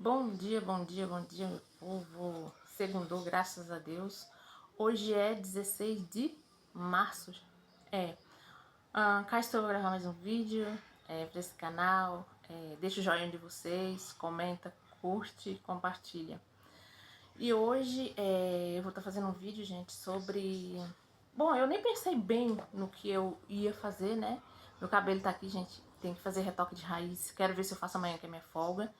Bom dia, bom dia, bom dia, meu povo. Segundou, graças a Deus. Hoje é 16 de março. É. Cá estou para gravar mais um vídeo para esse canal. Deixa o joinha de vocês, comenta, curte, compartilha. E hoje eu vou estar fazendo um vídeo, gente, sobre... Bom, eu nem pensei bem no que eu ia fazer, né? Meu cabelo tá aqui, gente. Tem que fazer retoque de raiz. Quero ver se eu faço amanhã, que é minha folga.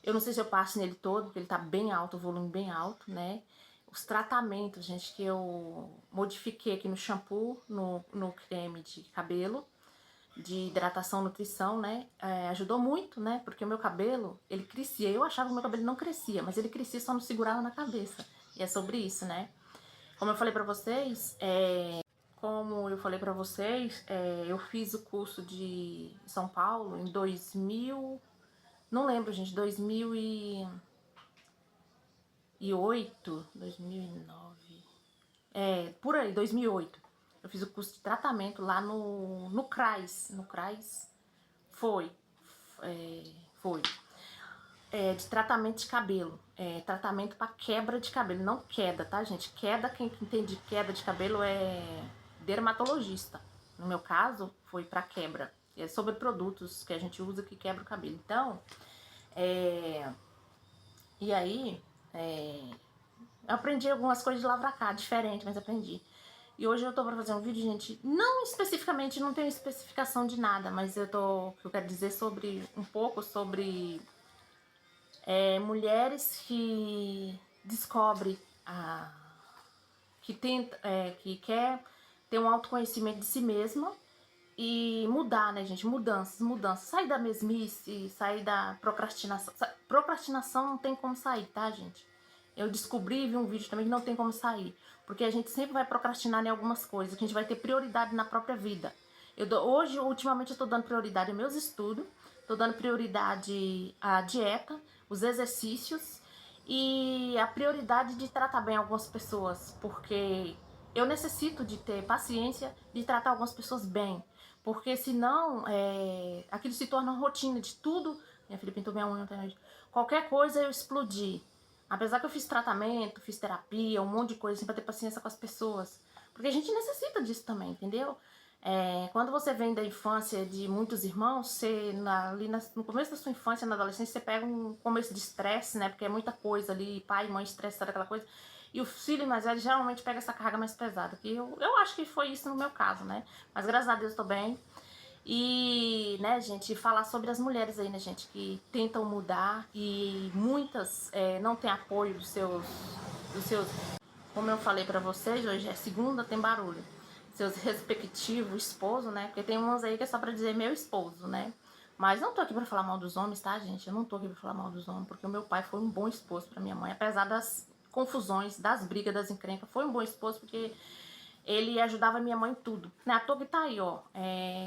Eu não sei se eu passo nele todo, porque ele tá bem alto, o volume bem alto, né? Os tratamentos, gente, que eu modifiquei aqui no shampoo, no creme de cabelo, de hidratação, nutrição, né? Ajudou muito, né? Porque o meu cabelo, ele crescia. Eu achava que o meu cabelo não crescia, mas ele crescia, só não segurava na cabeça. E é sobre isso, né? Como eu falei pra vocês, eu fiz o curso de São Paulo em 2000... Não lembro, gente, 2008, 2009, por aí, 2008. Eu fiz o curso de tratamento lá no CRAS, foi, foi, de tratamento de cabelo, tratamento para quebra de cabelo, não queda, tá, gente? Queda, quem entende de queda de cabelo é dermatologista. No meu caso, foi para quebra, é sobre produtos que a gente usa que quebra o cabelo. Então, e aí, eu aprendi algumas coisas de lá pra cá, diferente, mas aprendi. E hoje eu tô pra fazer um vídeo, gente, não especificamente, não tenho especificação de nada, mas eu quero dizer sobre, um pouco sobre mulheres que descobrem, que quer ter um autoconhecimento de si mesma e mudar, né, gente? Mudanças. Sair da mesmice, sair da procrastinação. Procrastinação não tem como sair, tá, gente? Eu descobri, vi um vídeo também que não tem como sair. Porque a gente sempre vai procrastinar em algumas coisas, que a gente vai ter prioridade na própria vida. Hoje, ultimamente, eu tô dando prioridade aos meus estudos, tô dando prioridade à dieta, os exercícios e a prioridade de tratar bem algumas pessoas, porque eu necessito de ter paciência de tratar algumas pessoas bem, porque senão aquilo se torna uma rotina de tudo. Minha filha pintou minha unha ontem, qualquer coisa eu explodir. Apesar que eu fiz tratamento, fiz terapia, um monte de coisa assim pra ter paciência com as pessoas, porque a gente necessita disso também, entendeu? Quando você vem da infância de muitos irmãos, no começo da sua infância, na adolescência, você pega um começo de estresse, né? Porque é muita coisa ali, pai, mãe estressada, aquela coisa. E o filho mais velho geralmente pega essa carga mais pesada. Que eu acho que foi isso no meu caso, né? Mas graças a Deus tô bem. E, né, gente, falar sobre as mulheres aí, né, gente, que tentam mudar e muitas não têm apoio dos seus, como eu falei pra vocês, hoje é segunda, tem barulho, seus respectivos esposos, né, porque tem umas aí que é só pra dizer meu esposo, né, mas não tô aqui pra falar mal dos homens, tá, gente, eu não tô aqui pra falar mal dos homens, porque o meu pai foi um bom esposo pra minha mãe, apesar das confusões, das brigas, das encrencas, foi um bom esposo, porque ele ajudava minha mãe em tudo. Né? A Tobi tá aí, ó.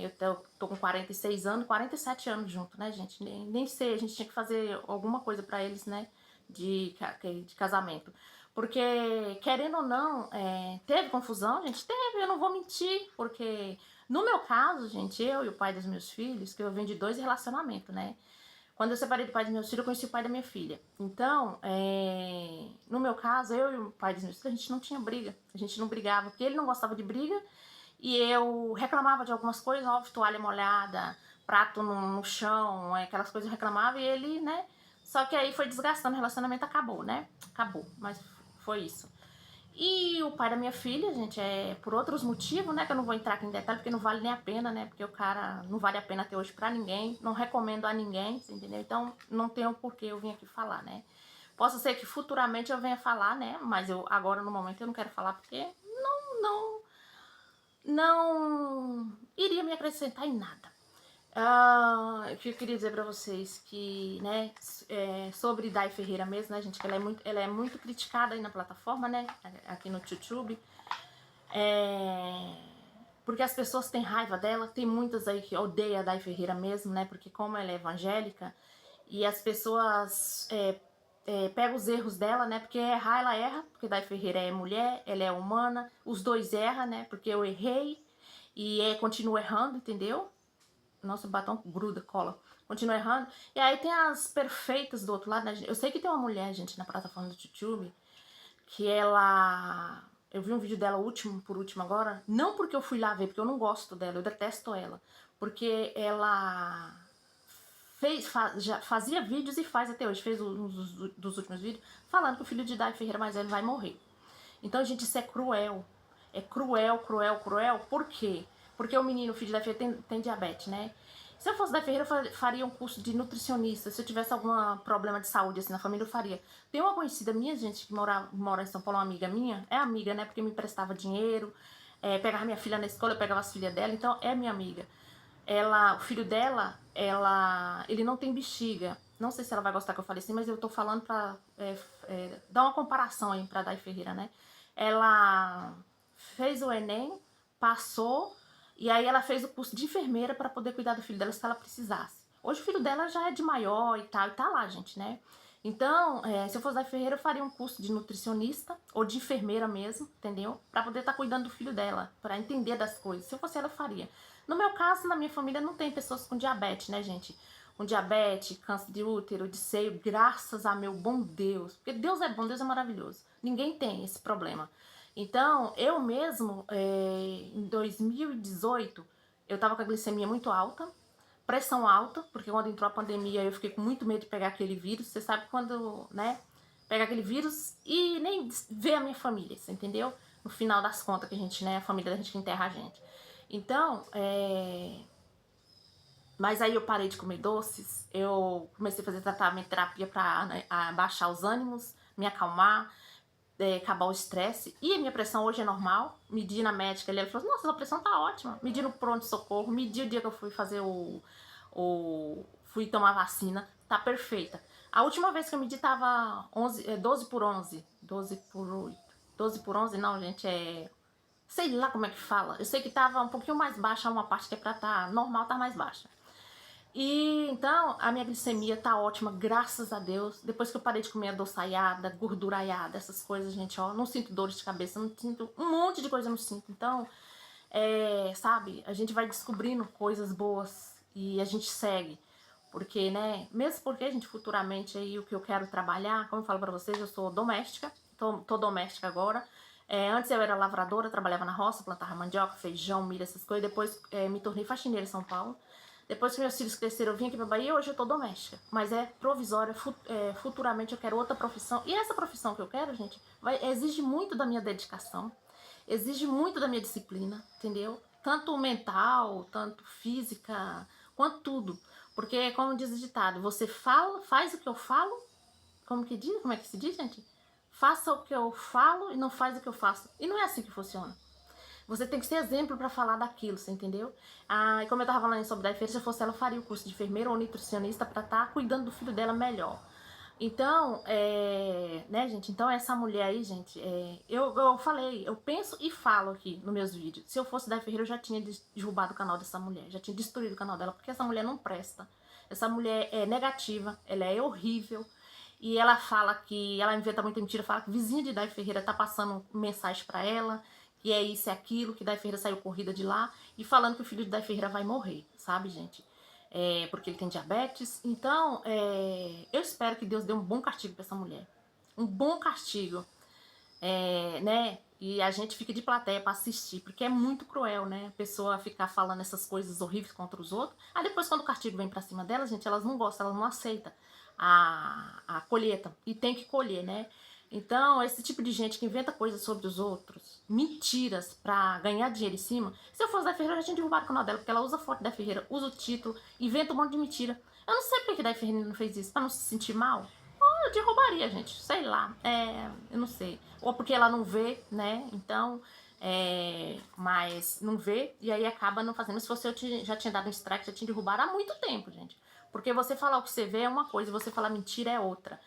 Eu tô com 46 anos, 47 anos junto, né, gente? Nem sei, a gente tinha que fazer alguma coisa pra eles, né? De casamento. Porque, querendo ou não, teve confusão, gente? Teve, eu não vou mentir. Porque, no meu caso, gente, eu e o pai dos meus filhos, que eu venho de 2 relacionamentos, né? Quando eu separei do pai dos meus filhos, eu conheci o pai da minha filha. Então, no meu caso, eu e o pai dos meus filhos, a gente não tinha briga. A gente não brigava, porque ele não gostava de briga. E eu reclamava de algumas coisas, óbvio, toalha molhada, prato no chão, aquelas coisas eu reclamava. E ele, né? Só que aí foi desgastando, o relacionamento acabou, né? Acabou, mas foi isso. E o pai da minha filha, gente, por outros motivos, né, que eu não vou entrar aqui em detalhe, porque não vale nem a pena, né, porque o cara não vale a pena até hoje pra ninguém, não recomendo a ninguém, entendeu? Então, não tem o porquê eu vim aqui falar, né. Posso ser que futuramente eu venha falar, né, mas agora, no momento, eu não quero falar porque não iria me acrescentar em nada. O que eu queria dizer pra vocês que, né, sobre Dai Ferreira mesmo, né, gente, que ela é muito criticada aí na plataforma, né, aqui no YouTube, porque as pessoas têm raiva dela, tem muitas aí que odeiam a Dai Ferreira mesmo, né, porque como ela é evangélica, e as pessoas pegam os erros dela, né, porque errar ela erra, porque Dai Ferreira é mulher, ela é humana, os dois erram, né, porque eu errei, e continuo errando, entendeu? Nossa, o batom gruda, cola. continua errando. E aí tem as perfeitas do outro lado, né? Eu sei que tem uma mulher, gente, na plataforma do YouTube, que ela... Eu vi um vídeo dela por último agora, não porque eu fui lá ver, porque eu não gosto dela, eu detesto ela. Porque ela já fazia vídeos e faz até hoje, fez um dos últimos vídeos, falando que o filho de Dai Ferreira mais velho vai morrer. Então, gente, isso é cruel. É cruel, cruel, cruel. Por quê? Porque o menino, o filho da Ferreira, tem diabetes, né? Se eu fosse da Ferreira, eu faria um curso de nutricionista. Se eu tivesse algum problema de saúde assim na família, eu faria. Tem uma conhecida minha, gente, que mora em São Paulo, uma amiga minha. É amiga, né? Porque me emprestava dinheiro, pegava minha filha na escola, eu pegava as filhas dela. Então, é minha amiga. O filho dela, ele não tem bexiga. Não sei se ela vai gostar que eu fale assim, mas eu tô falando pra dar uma comparação aí pra Dai Ferreira, né? Ela fez o Enem, passou, e aí ela fez o curso de enfermeira para poder cuidar do filho dela se ela precisasse. Hoje o filho dela já é de maior e tá lá, gente, né? Então, se eu fosse Dai Ferreira, eu faria um curso de nutricionista ou de enfermeira mesmo, entendeu? Pra poder estar cuidando do filho dela, pra entender das coisas. Se eu fosse ela, eu faria. No meu caso, na minha família, não tem pessoas com diabetes, né, gente? Com diabetes, câncer de útero, de seio, graças a meu bom Deus. Porque Deus é bom, Deus é maravilhoso. Ninguém tem esse problema. Então, eu mesmo, em 2018, eu tava com a glicemia muito alta, pressão alta, porque quando entrou a pandemia eu fiquei com muito medo de pegar aquele vírus. Você sabe quando, né, pega aquele vírus e nem vê a minha família, você entendeu? No final das contas que a gente, né, a família da gente que enterra a gente. Então, mas aí eu parei de comer doces, eu comecei a fazer tratamento, terapia pra, né, baixar os ânimos, me acalmar, acabar o estresse. E a minha pressão hoje é normal. Medi na médica, ele falou, nossa, sua pressão tá ótima. Medi no pronto-socorro, medi o dia que eu fui fazer fui tomar vacina, tá perfeita. A última vez que eu medi tava 12 por 11, 12 por 8, 12 por 11 não, gente, sei lá como é que fala. Eu sei que tava um pouquinho mais baixa, uma parte que é pra tá normal, tá mais baixa. E então a minha glicemia tá ótima, graças a Deus. Depois que eu parei de comer adoçaiada, gorduraiada, essas coisas, gente, ó, não sinto dores de cabeça, não sinto um monte de coisa, não sinto. Então, sabe, a gente vai descobrindo coisas boas e a gente segue. Porque, né, mesmo porque a gente futuramente aí o que eu quero trabalhar, como eu falo pra vocês, eu sou doméstica, tô doméstica agora. Antes eu era lavradora, trabalhava na roça, plantava mandioca, feijão, milho, essas coisas. Depois me tornei faxineira em São Paulo. Depois que meus filhos cresceram, eu vim aqui pra Bahia e hoje eu tô doméstica. Mas é provisória, futuramente eu quero outra profissão. E essa profissão que eu quero, gente, exige muito da minha dedicação, exige muito da minha disciplina, entendeu? Tanto mental, tanto física, quanto tudo. Porque, como diz o ditado, você faz o que eu falo, como é que se diz, gente? Faça o que eu falo e não faz o que eu faço. E não é assim que funciona. Você tem que ser exemplo para falar daquilo, você entendeu? E como eu tava falando sobre a enfermeira, se eu fosse ela, eu faria o curso de enfermeira ou nutricionista para estar cuidando do filho dela melhor. Então, né, gente? Então, essa mulher aí, gente, eu falei, eu penso e falo aqui nos meus vídeos. Se eu fosse da Ferreira, eu já tinha derrubado o canal dessa mulher, já tinha destruído o canal dela, porque essa mulher não presta. Essa mulher é negativa, ela é horrível. E ela fala que, ela inventa muita mentira, fala que vizinha de Dai Ferreira tá passando mensagem para ela, que é isso e aquilo, que Dai Ferreira saiu corrida de lá, e falando que o filho de Dai Ferreira vai morrer, sabe, gente? Porque ele tem diabetes. Então, eu espero que Deus dê um bom castigo pra essa mulher. Um bom castigo, né? E a gente fica de plateia pra assistir, porque é muito cruel, né? A pessoa ficar falando essas coisas horríveis contra os outros. Aí depois, quando o castigo vem pra cima delas, gente, elas não gostam, elas não aceitam a colheita. E tem que colher, né? Então, esse tipo de gente que inventa coisas sobre os outros, mentiras pra ganhar dinheiro em cima. Se eu fosse da Ferreira, eu já tinha derrubado o canal dela, porque ela usa foto da Ferreira, usa o título, inventa um monte de mentira. Eu não sei por que da Ferreira não fez isso, pra não se sentir mal. Ou eu derrubaria, gente, sei lá, eu não sei. Ou porque ela não vê, né, então, mas não vê, e aí acaba não fazendo. Se fosse eu já tinha dado um strike, já tinha derrubado há muito tempo, gente. Porque você falar o que você vê é uma coisa, você falar mentira é outra.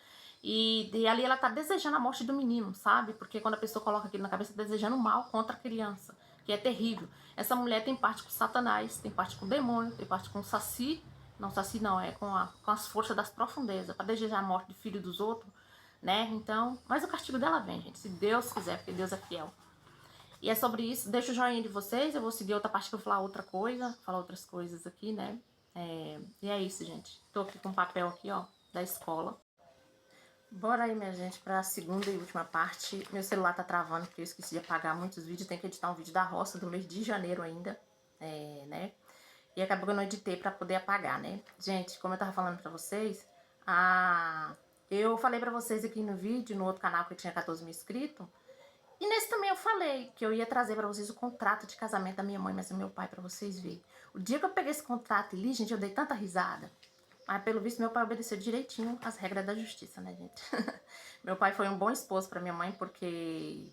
E ali ela tá desejando a morte do menino, sabe? Porque quando a pessoa coloca aquilo na cabeça, tá desejando mal contra a criança, que é terrível. Essa mulher tem parte com Satanás, tem parte com o demônio, tem parte com o Saci. Não, Saci não, com as forças das profundezas, pra desejar a morte do filho dos outros, né? Então, mas o castigo dela vem, gente, se Deus quiser, porque Deus é fiel. E é sobre isso, deixa o joinha de vocês, eu vou seguir outra parte que eu vou falar outra coisa, falar outras coisas aqui, né? E é isso, gente. Tô aqui com o papel aqui, ó, da escola. Bora aí, minha gente, pra segunda e última parte. Meu celular tá travando porque eu esqueci de apagar muitos vídeos. Tem que editar um vídeo da roça do mês de janeiro ainda, né? E acabou que eu não editei pra poder apagar, né? Gente, como eu tava falando pra vocês, eu falei pra vocês aqui no vídeo, no outro canal que eu tinha 14 mil inscritos. E nesse também eu falei que eu ia trazer pra vocês o contrato de casamento da minha mãe, mas do meu pai, pra vocês verem. O dia que eu peguei esse contrato ali, gente, eu dei tanta risada. Mas pelo visto meu pai obedeceu direitinho as regras da justiça, né, gente? Meu pai foi um bom esposo pra minha mãe, porque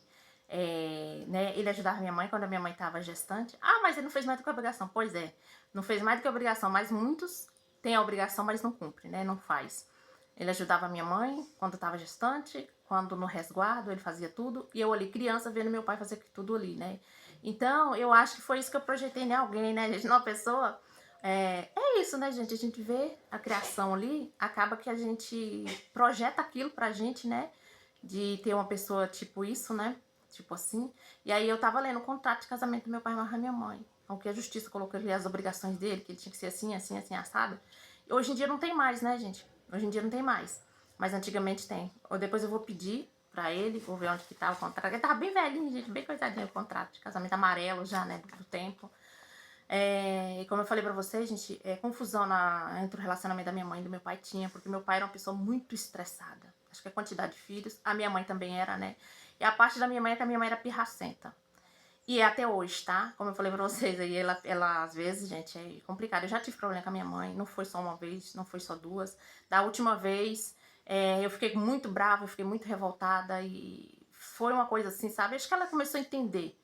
né, ele ajudava minha mãe quando a minha mãe estava gestante. Ah, mas ele não fez mais do que a obrigação. Pois é, não fez mais do que a obrigação, mas muitos têm a obrigação, mas não cumprem, né? Não faz. Ele ajudava a minha mãe quando estava gestante, quando no resguardo ele fazia tudo, e eu ali criança vendo meu pai fazer tudo ali, né? Então, eu acho que foi isso que eu projetei em alguém, né, gente? Numa pessoa. É isso, né, gente? A gente vê a criação ali, acaba que a gente projeta aquilo pra gente, né? De ter uma pessoa tipo isso, né? Tipo assim. E aí eu tava lendo o contrato de casamento do meu pai e minha mãe. O que a justiça colocou ali, as obrigações dele, que ele tinha que ser assim, assim, assim, assado. E hoje em dia não tem mais, né, gente? Hoje em dia não tem mais. Mas antigamente tem. Ou depois eu vou pedir pra ele, vou ver onde que tá o contrato. Ele tava bem velhinho, gente, bem coitadinho o contrato de casamento amarelo já, né, do tempo. E como eu falei pra vocês, gente, confusão entre o relacionamento da minha mãe e do meu pai tinha, porque meu pai era uma pessoa muito estressada. Acho que a quantidade de filhos, a minha mãe também era, né? E a parte da minha mãe é que a minha mãe era pirracenta. E é até hoje, tá? Como eu falei pra vocês aí, ela às vezes, gente, é complicado. Eu já tive problema com a minha mãe, não foi só uma vez, não foi só duas. Da última vez, eu fiquei muito brava, eu fiquei muito revoltada e foi uma coisa assim, sabe? Acho que ela começou a entender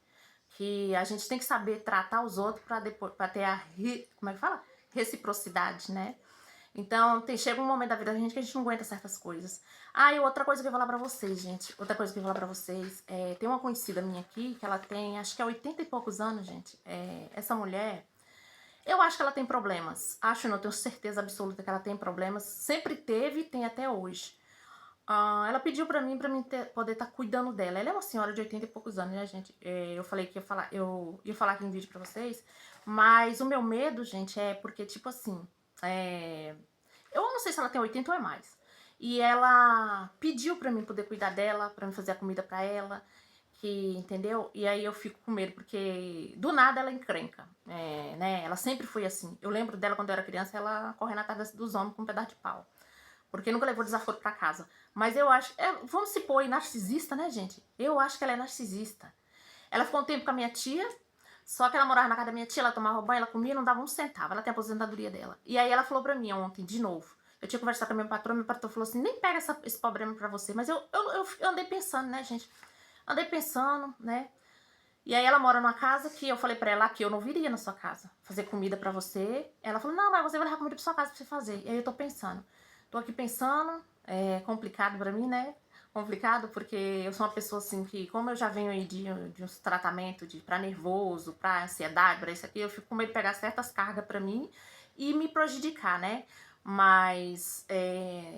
que a gente tem que saber tratar os outros para ter como é que fala? Reciprocidade, né? Então, chega um momento da vida da gente que a gente não aguenta certas coisas. E outra coisa que eu vou falar pra vocês, gente. Outra coisa que eu vou falar pra vocês. Tem uma conhecida minha aqui, que ela tem, acho que é 80 e poucos anos, gente. Essa mulher, eu acho que ela tem problemas. Acho não, tenho certeza absoluta que ela tem problemas. Sempre teve e tem até hoje. Ela pediu pra mim poder estar cuidando dela. Ela é uma senhora de 80 e poucos anos, né, gente? Eu falei que eu ia falar aqui em vídeo pra vocês. Mas o meu medo, gente, é porque, tipo assim... Eu não sei se ela tem 80 ou é mais. E ela pediu pra mim poder cuidar dela, pra mim fazer a comida pra ela, entendeu? E aí eu fico com medo, porque do nada ela encrenca, né? Ela sempre foi assim. Eu lembro dela quando eu era criança, ela correndo atrás dos homens com um pedaço de pau. Porque nunca levou desaforo pra casa. Mas eu acho, vamos se pôr narcisista, né, gente? Eu acho que ela é narcisista. Ela ficou um tempo com a minha tia, só que ela morava na casa da minha tia, ela tomava banho, ela comia, não dava um centavo. Ela tem a aposentadoria dela. E aí ela falou pra mim ontem, de novo. Eu tinha conversado com a minha patroa falou assim, nem pega esse problema pra você. Mas eu andei pensando, né, gente? Andei pensando, né? E aí ela mora numa casa que eu falei pra ela que eu não viria na sua casa fazer comida pra você. Ela falou, não, mas você vai levar comida pra sua casa pra você fazer. E aí eu tô pensando. Tô aqui pensando, é complicado pra mim, né? Complicado porque eu sou uma pessoa assim que, como eu já venho aí de uns tratamentos pra nervoso, pra ansiedade, pra isso aqui, eu fico com medo de pegar certas cargas pra mim e me prejudicar, né? Mas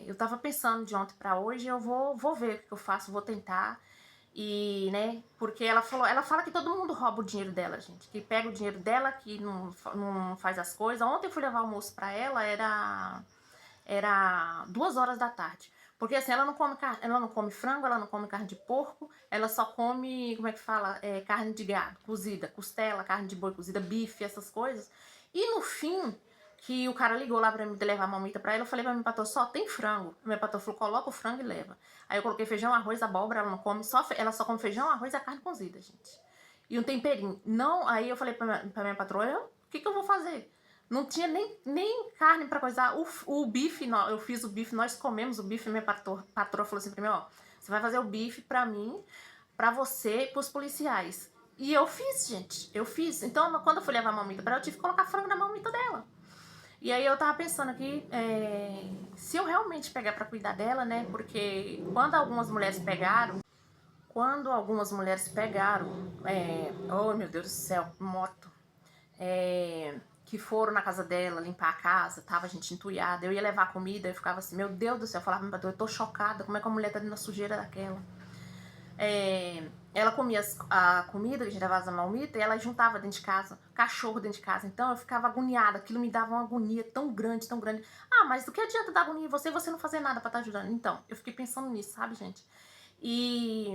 eu tava pensando de ontem pra hoje, eu vou ver o que eu faço, vou tentar. E, né, porque ela fala que todo mundo rouba o dinheiro dela, gente. Que pega o dinheiro dela, que não faz as coisas. Ontem eu fui levar o almoço pra ela, era 2 horas da tarde. Porque assim, ela não come frango, ela não come carne de porco, ela só come, como é que fala? Carne de gado, cozida, costela, carne de boi cozida, bife, essas coisas. E no fim, que o cara ligou lá pra mim levar a mamita pra ela, eu falei pra minha patroa, só tem frango. Meu patrão falou, coloca o frango e leva. Aí eu coloquei feijão, arroz, abóbora, ela não come, ela só come feijão, arroz e a carne cozida, gente. E um temperinho. Não, aí eu falei pra minha patroa, o que eu vou fazer? Não tinha nem carne pra coisar. O bife, eu fiz o bife, nós comemos o bife. Minha patroa falou assim pra mim, ó, você vai fazer o bife pra mim, pra você e pros policiais. E eu fiz, gente, eu fiz. Então, quando eu fui levar a mamita pra ela, eu tive que colocar frango na mamita dela. E aí eu tava pensando aqui, se eu realmente pegar pra cuidar dela, né, porque quando algumas mulheres pegaram, oh meu Deus do céu, moto, que foram na casa dela limpar a casa, tava a gente entulhada, eu ia levar comida, eu ficava assim, meu Deus do céu, eu falava, eu tô chocada, como é que a mulher tá dentro da sujeira daquela? ela comia a comida, que a gente levava a marmita, e ela juntava dentro de casa, cachorro dentro de casa. Então eu ficava agoniada, aquilo me dava uma agonia tão grande, tão grande. Ah, mas do que adianta dar agonia em você e você não fazer nada pra estar ajudando? Então, eu fiquei pensando nisso, sabe, gente? E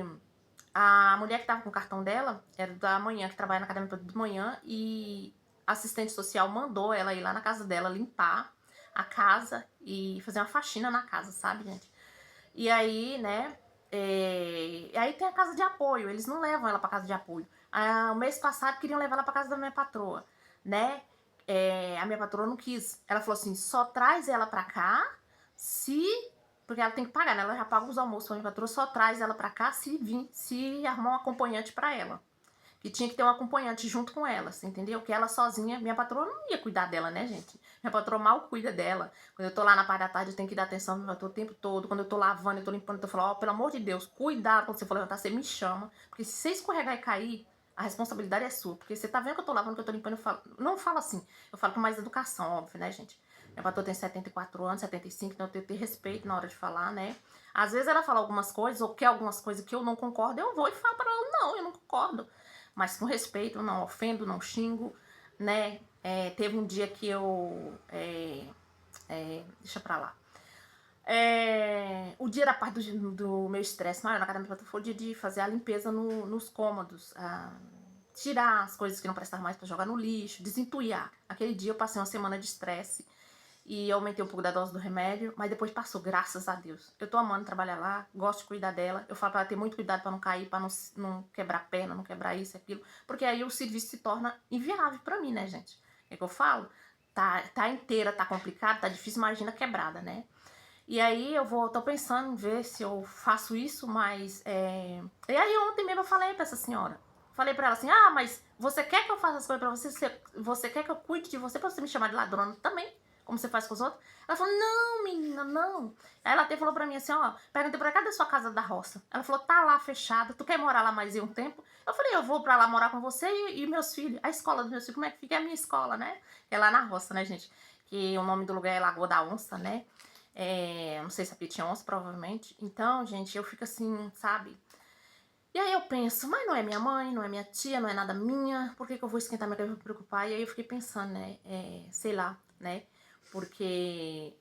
a mulher que tava com o cartão dela, era da manhã, que trabalha na academia de manhã, e a assistente social mandou ela ir lá na casa dela limpar a casa e fazer uma faxina na casa, sabe, gente? E aí, né, aí tem a casa de apoio, eles não levam ela pra casa de apoio. O mês passado queriam levar ela pra casa da minha patroa, né? A minha patroa não quis. Ela falou assim, só traz ela pra cá se... Porque ela tem que pagar, né? Ela já paga os almoços pra minha patroa, só traz ela pra cá se vir, se arrumar um acompanhante pra ela. Que tinha que ter um acompanhante junto com ela, você entendeu? Que ela sozinha, minha patroa não ia cuidar dela, né, gente? Minha patroa mal cuida dela. Quando eu tô lá na parte da tarde, eu tenho que dar atenção pra minha patroa o tempo todo. Quando eu tô lavando, eu tô limpando, eu tô falando, ó, pelo amor de Deus, cuidado quando você for levantar, você me chama. Porque se você escorregar e cair, a responsabilidade é sua. Porque você tá vendo que eu tô lavando, que eu tô limpando, eu falo... Não falo assim, eu falo com mais educação, óbvio, né, gente? Minha patroa tem 74 anos, 75, então eu tenho que ter respeito na hora de falar, né? Às vezes ela fala algumas coisas, ou quer algumas coisas que eu não concordo, eu vou e falo pra ela, não, eu não concordo. Mas com respeito, não ofendo, não xingo, né? Teve um dia que eu... deixa pra lá. O dia da parte do meu estresse maior na academia foi o dia de fazer a limpeza nos cômodos. Tirar as coisas que não prestavam mais pra jogar no lixo, desentulhar. Aquele dia eu passei uma semana de estresse e aumentei um pouco da dose do remédio, mas depois passou, graças a Deus. Eu tô amando trabalhar lá, gosto de cuidar dela. Eu falo pra ela ter muito cuidado pra não cair, pra não quebrar a perna, não quebrar isso e aquilo. Porque aí o serviço se torna inviável pra mim, né, gente? É que eu falo? Tá inteira, tá complicado, tá difícil, imagina quebrada, né? E aí tô pensando em ver se eu faço isso, mas... E aí ontem mesmo eu falei pra essa senhora. Falei pra ela assim, mas você quer que eu faça as coisas pra você? Você quer que eu cuide de você pra você me chamar de ladrona também? Como você faz com os outros? Ela falou, não, menina, não. Aí ela até falou pra mim assim, perguntei pra ela, cadê sua casa da roça? Ela falou, tá lá fechada, tu quer morar lá mais um tempo? Eu falei, eu vou pra lá morar com você e meus filhos. A escola dos meus filhos, como é que fica? É a minha escola, né? É lá na roça, né, gente? Que o nome do lugar é Lagoa da Onça, né? Não sei se aqui tinha onça, provavelmente. Então, gente, eu fico assim, sabe? E aí eu penso, mas não é minha mãe, não é minha tia, não é nada minha, por que eu vou esquentar minha cabeça pra me preocupar? E aí eu fiquei pensando, né, sei lá, né, porque,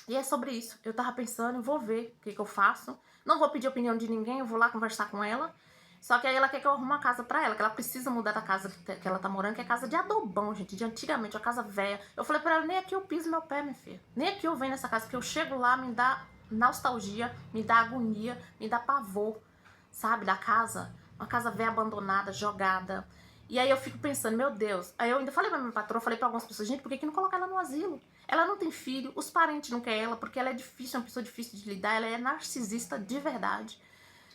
e é sobre isso, eu tava pensando, vou ver o que eu faço, não vou pedir opinião de ninguém, eu vou lá conversar com ela, só que aí ela quer que eu arrume uma casa pra ela, que ela precisa mudar da casa que ela tá morando, que é casa de adobão, gente, de antigamente, uma casa velha. Eu falei pra ela, nem aqui eu piso meu pé, minha filha, nem aqui eu venho nessa casa, porque eu chego lá, me dá nostalgia, me dá agonia, me dá pavor, sabe, da casa, uma casa velha abandonada, jogada. E aí eu fico pensando, meu Deus. Aí eu ainda falei pra minha patroa, falei pra algumas pessoas, gente, por que não colocar ela no asilo? Ela não tem filho, os parentes não querem ela, porque ela é difícil, é uma pessoa difícil de lidar, ela é narcisista de verdade,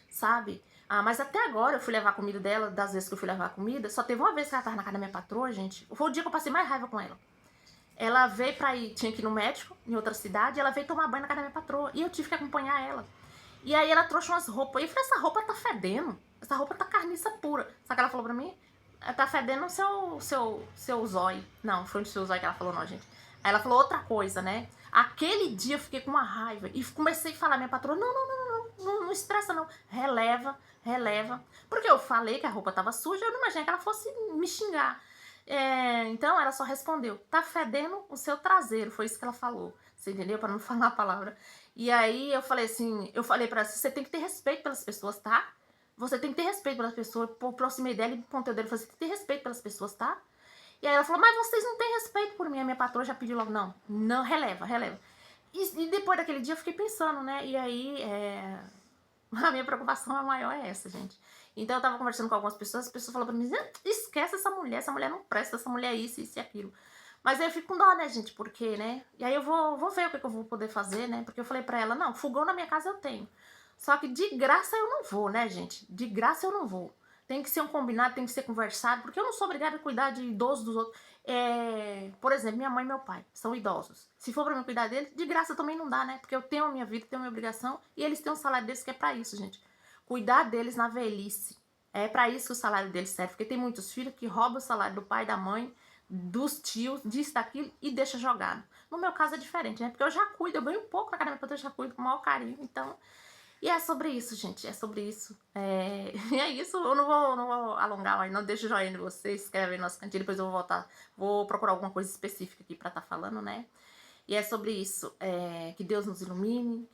sabe? Mas até agora eu fui levar a comida dela, das vezes que eu fui levar a comida, só teve uma vez que ela tava na casa da minha patroa, gente, foi o dia que eu passei mais raiva com ela. Ela veio pra ir, tinha que ir no médico, em outra cidade, ela veio tomar banho na casa da minha patroa, e eu tive que acompanhar ela. E aí ela trouxe umas roupas. E eu falei, essa roupa tá fedendo. Essa roupa tá carniça pura. Sabe o que ela falou pra mim? Tá fedendo o seu zóio. Não, foi o seu zóio que ela falou, não, gente. Aí ela falou outra coisa, né? Aquele dia eu fiquei com uma raiva. E comecei a falar, minha patroa, não estressa não. Releva, releva. Porque eu falei que a roupa tava suja, eu não imaginei que ela fosse me xingar. Então ela só respondeu, tá fedendo o seu traseiro. Foi isso que ela falou. Você entendeu? Pra não falar a palavra. E aí eu falei assim, eu falei pra ela, você tem que ter respeito pelas pessoas, tá? Você tem que ter respeito pelas pessoas. Eu aproximei dela e pontei dele, você tem que ter respeito pelas pessoas, tá? E aí ela falou, mas vocês não têm respeito por mim. A minha patroa já pediu logo, não, releva, releva. E depois daquele dia eu fiquei pensando, né? E aí, a minha preocupação maior é essa, gente. Então eu tava conversando com algumas pessoas, as pessoas falaram pra mim, esquece essa mulher não presta, essa mulher é isso e aquilo. Mas aí eu fico com dó, né, gente, porque, né, e aí eu vou ver o que eu vou poder fazer, né, porque eu falei pra ela, não, fogão na minha casa eu tenho, só que de graça eu não vou, né, gente, de graça eu não vou. Tem que ser um combinado, tem que ser conversado, porque eu não sou obrigada a cuidar de idosos dos outros. Por exemplo, minha mãe e meu pai são idosos. Se for pra mim cuidar deles, de graça também não dá, né? Porque eu tenho a minha vida, tenho a minha obrigação, e eles têm um salário deles que é pra isso, gente. Cuidar deles na velhice. É pra isso que o salário deles serve. Porque tem muitos filhos que roubam o salário do pai e da mãe, dos tios, disso, daquilo, e deixa jogado. No meu caso é diferente, né? Porque eu já cuido, eu ganho um pouco na academia, eu já cuido com o maior carinho, então... E é sobre isso, gente, é sobre isso. E é isso, eu não vou alongar mais, não. Deixa o joinha de vocês, se inscreve aí no nosso cantinho, depois eu vou voltar, vou procurar alguma coisa específica aqui pra estar falando, né? E é sobre isso, que Deus nos ilumine,